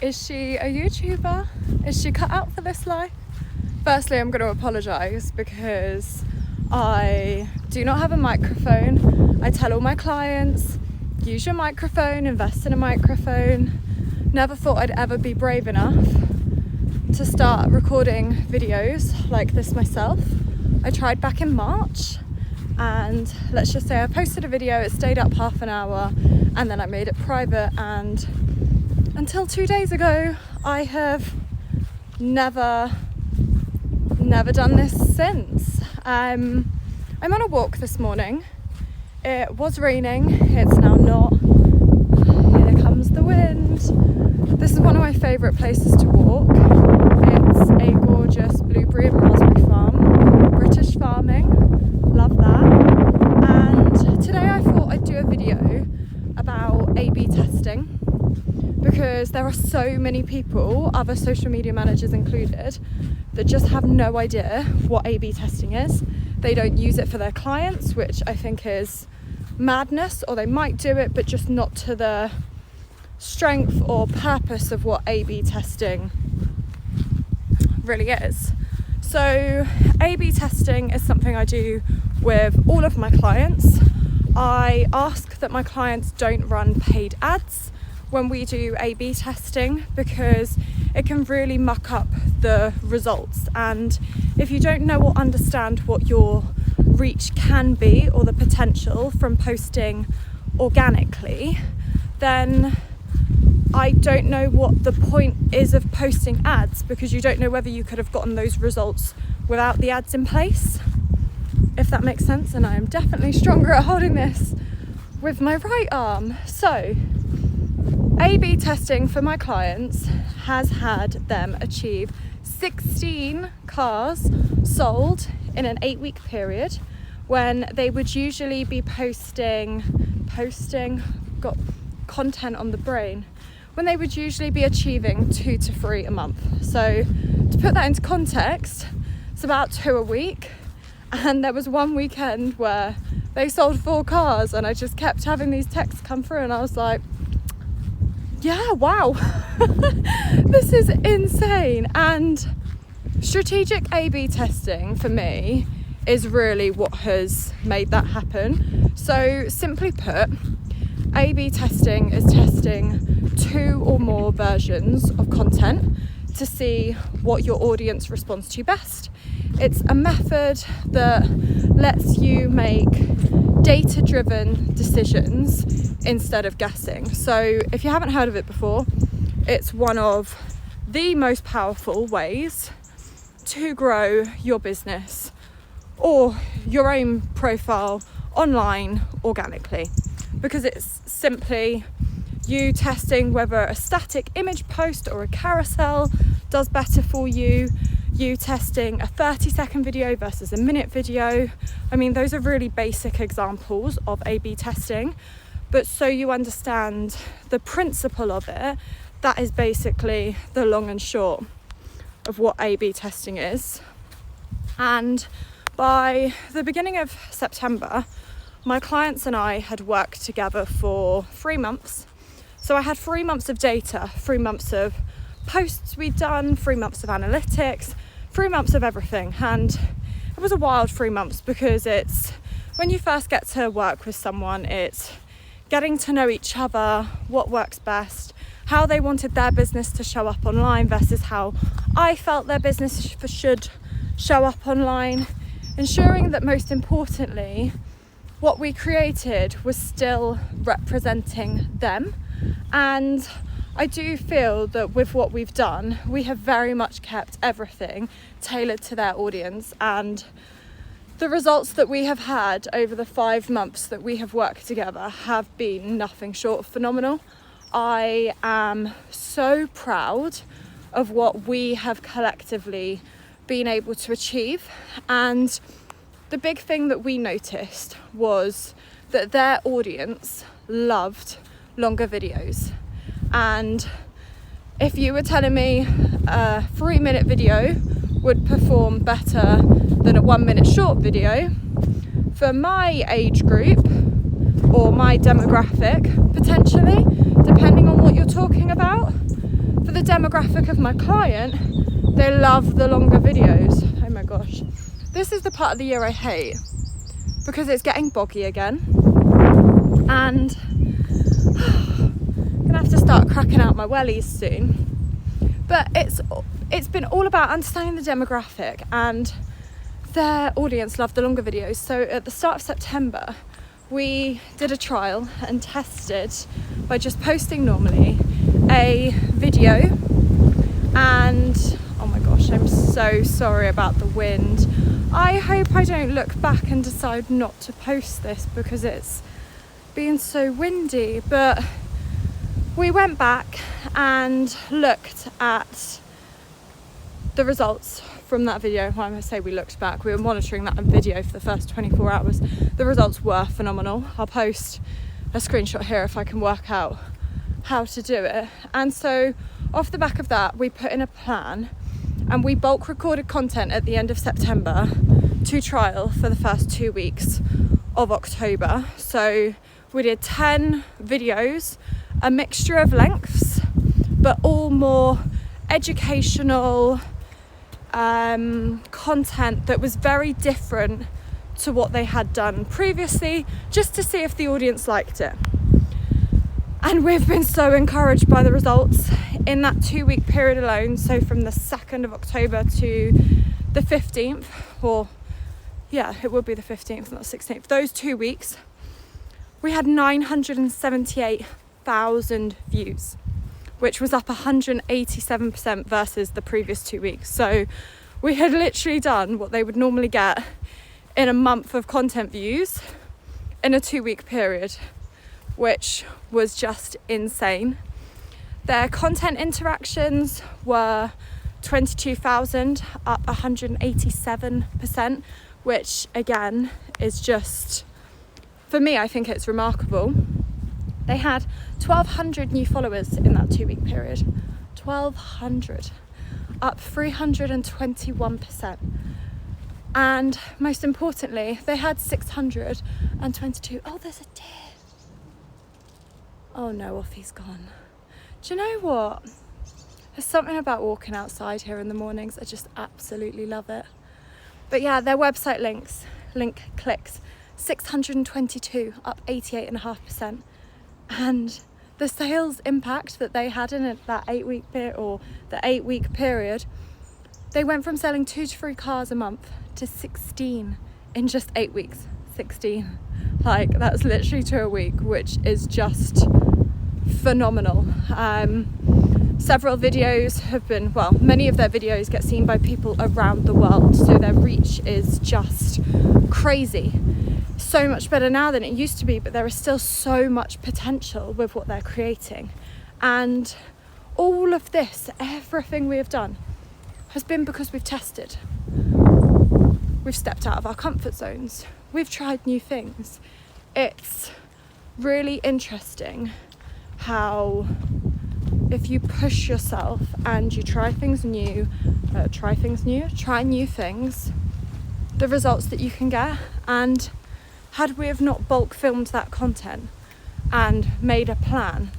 Is she a YouTuber? Is she cut out for this life? Firstly, I'm going to apologise because I do not have a microphone. I tell all my clients, use your microphone, invest in a microphone. Never thought I'd ever be brave enough to start recording videos like this myself. I tried back in March, and let's just say I posted a video, it stayed up half an hour, and then I made it private, and until 2 days ago I have never done this since. I'm on a walk this morning. It was raining, it's now not. Here comes the wind. This is one of my favourite places to walk. It's a gorgeous blueberry and raspberry farm, British farming, love that. And today I thought I'd do a video about A/B testing, because there are so many people, other social media managers included, that just have no idea what A/B testing is. They don't use it for their clients, which I think is madness, or they might do it but just not to the strength or purpose of what A/B testing really is. So A/B testing is something I do with all of my clients. I ask that my clients don't run paid ads when we do A/B testing, because it can really muck up the results, and if you don't know or understand what your reach can be or the potential from posting organically, then I don't know what the point is of posting ads, because you don't know whether you could have gotten those results without the ads in place, if that makes sense. And I am definitely stronger at holding this with my right arm. So A/B testing for my clients has had them achieve 16 cars sold in an 8-week period, when they would usually be posting, got content on the brain, when they would usually be achieving 2 to 3 a month. So to put that into context, it's about 2 a week. And there was one weekend where they sold 4 cars, and I just kept having these texts come through, and I was like, yeah, wow, this is insane. And strategic A/B testing for me is really what has made that happen. So simply put, A/B testing is testing 2 or more versions of content to see what your audience responds to best. It's a method that lets you make data-driven decisions instead of guessing. So if you haven't heard of it before, it's one of the most powerful ways to grow your business or your own profile online organically, because it's simply you testing whether a static image post or a carousel does better for you, you testing a 30-second video versus a minute video. I mean, those are really basic examples of A/B testing, but so you understand the principle of it, that is basically the long and short of what A/B testing is. And by the beginning of September, my clients and I had worked together for 3 months. So I had 3 months of data, 3 months of posts we'd done, 3 months of analytics, 3 months of everything. And it was a wild 3 months, because it's when you first get to work with someone, it's getting to know each other, what works best, how they wanted their business to show up online versus how I felt their business should show up online, ensuring that most importantly, what we created was still representing them. And I do feel that with what we've done, we have very much kept everything tailored to their audience, and the results that we have had over the 5 months that we have worked together have been nothing short of phenomenal. I am so proud of what we have collectively been able to achieve, and the big thing that we noticed was that their audience loved longer videos. And if you were telling me a 3-minute video would perform better than a 1-minute short video, for my age group or my demographic, potentially, depending on what you're talking about, for the demographic of my client, they love the longer videos. Oh my gosh. This is the part of the year I hate because it's getting boggy again. And I'm gonna have to start cracking out my wellies soon. But it's been all about understanding the demographic, and their audience love the longer videos. So at the start of September, we did a trial and tested by just posting normally a video. And oh my gosh, I'm so sorry about the wind. I hope I don't look back and decide not to post this because it's been so windy. But we went back and looked at the results from that video. When I say we looked back, we were monitoring that video for the first 24 hours. The results were phenomenal. I'll post a screenshot here if I can work out how to do it. And so off the back of that, we put in a plan and we bulk recorded content at the end of September to trial for the first 2 weeks of October. So we did 10 videos, a mixture of lengths, but all more educational content that was very different to what they had done previously, just to see if the audience liked it. And we've been so encouraged by the results in that 2 week period alone. So from the 2nd of October to the 15th, or yeah, it would be the 15th, not 16th, those 2 weeks, we had 978,000 views, which was up 187% versus the previous 2 weeks. So we had literally done what they would normally get in a month of content views in a 2 week period, which was just insane. Their content interactions were 22,000, up 187%, which again is just, for me, I think it's remarkable. They had 1,200 new followers in that 2 week period. 1,200, up 321%. And most importantly, they had 622. Oh, there's a deer. Oh no, off he's gone. Do you know what? There's something about walking outside here in the mornings. I just absolutely love it. But yeah, their website link clicks, 622, up 88.5%. And the sales impact that they had in that 8 week period, or the 8 week period, they went from selling 2 to 3 cars a month to 16 in just 8 weeks. 16. Like, that's literally 2 a week, which is just phenomenal. Several videos have been, well, many of their videos get seen by people around the world, so their reach is just crazy. So much better now than it used to be, but there is still so much potential with what they're creating. And all of this, everything we have done, has been because we've tested. We've stepped out of our comfort zones. We've tried new things. It's really interesting how if you push yourself and you try new things, the results that you can get. And had we have not bulk filmed that content and made a plan,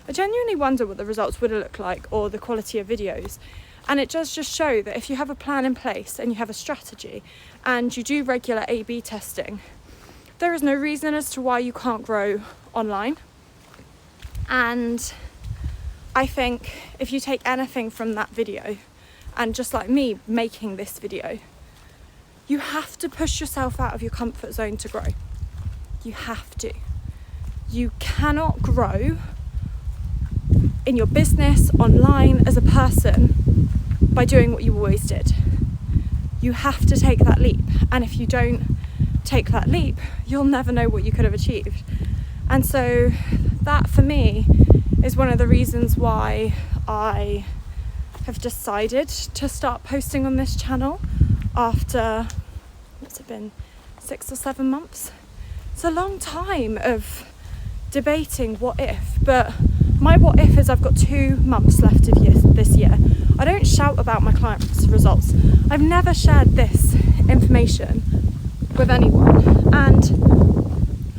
I genuinely wonder what the results would have looked like, or the quality of videos. And it does just show that if you have a plan in place and you have a strategy and you do regular A/B testing, there is no reason as to why you can't grow online. And I think if you take anything from that video, and just like me making this video, you have to push yourself out of your comfort zone to grow. You have to. You cannot grow in your business, online, as a person, by doing what you always did. You have to take that leap. And if you don't take that leap, you'll never know what you could have achieved. And so that, for me, is one of the reasons why I have decided to start posting on this channel after, what's it been, 6 or 7 months? It's a long time of debating what if, but my what if is I've got 2 months left of this year. I don't shout about my clients' results. I've never shared this information with anyone, and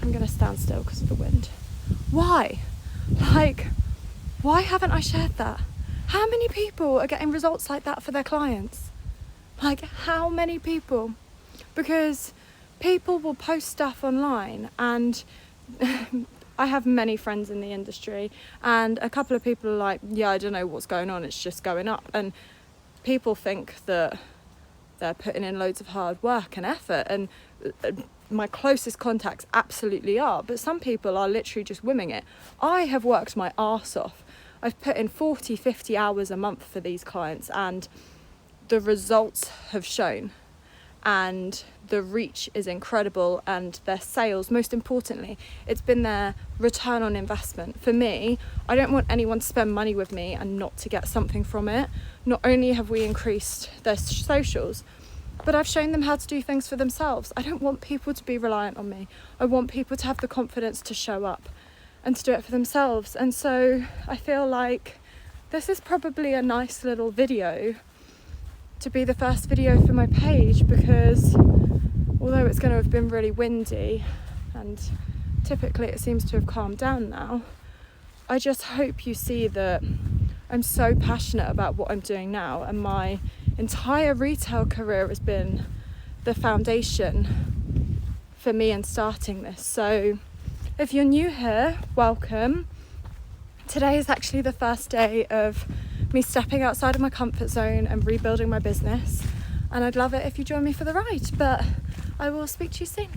I'm going to stand still because of the wind. Why? Like, why haven't I shared that? How many people are getting results like that for their clients? Like, how many people? Because people will post stuff online, and I have many friends in the industry, and a couple of people are like, yeah, I don't know what's going on, it's just going up. And people think that they're putting in loads of hard work and effort, and my closest contacts absolutely are, but some people are literally just winging it. I have worked my arse off. I've put in 40, 50 hours a month for these clients, and the results have shown, and the reach is incredible, and their sales, most importantly, it's been their return on investment. For me, I don't want anyone to spend money with me and not to get something from it. Not only have we increased their socials, but I've shown them how to do things for themselves. I don't want people to be reliant on me. I want people to have the confidence to show up and to do it for themselves. And so I feel like this is probably a nice little video to be the first video for my page, because although it's going to have been really windy, and typically it seems to have calmed down now, I just hope you see that I'm so passionate about what I'm doing now, and my entire retail career has been the foundation for me in starting this. So if you're new here, welcome. Today is actually the first day of me stepping outside of my comfort zone and rebuilding my business, and I'd love it if you join me for the ride, but I will speak to you soon.